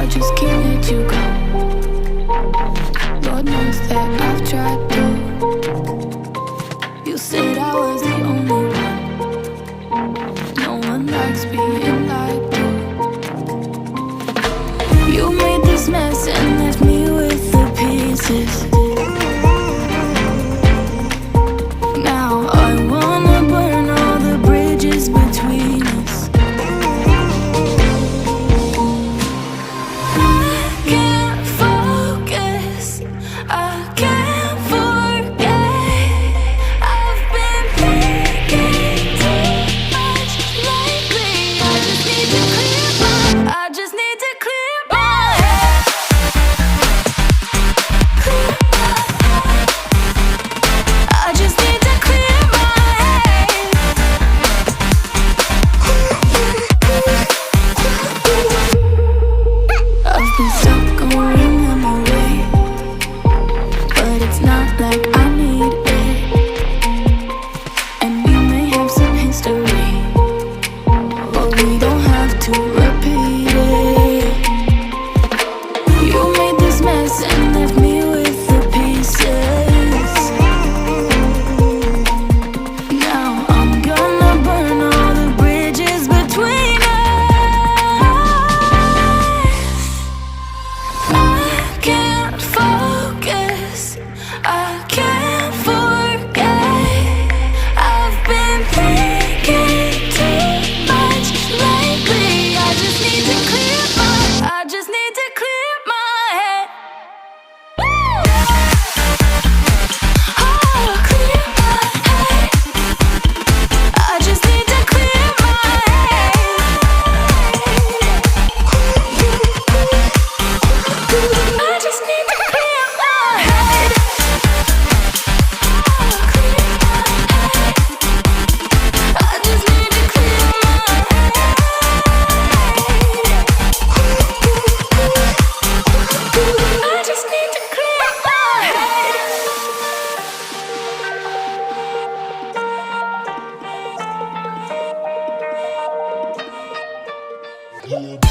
I just can't let you go. Lord knows that I've tried to. You said I was the only one. No one likes being lied to. You made this mess and left me with the pieces. Now I wanna burn all the bridges between us. I can't focus, I can't forget. I've been thinking too much lately. I just need to clear my head. I just need to clear my head. I've been stuck on memory, but it's not like I need it. And we may have some history, but we don't have to repeat it. You made this mess and left me with the pieces. Now I'm gonna burn all the bridges between us. I can't focus, I can't forget. I've been thinking too much lately. I just need to clear my head. Oh, clear my head. I just need to clear my head. I just need to clear my head. I just need to clear my head. I just need to clear my head.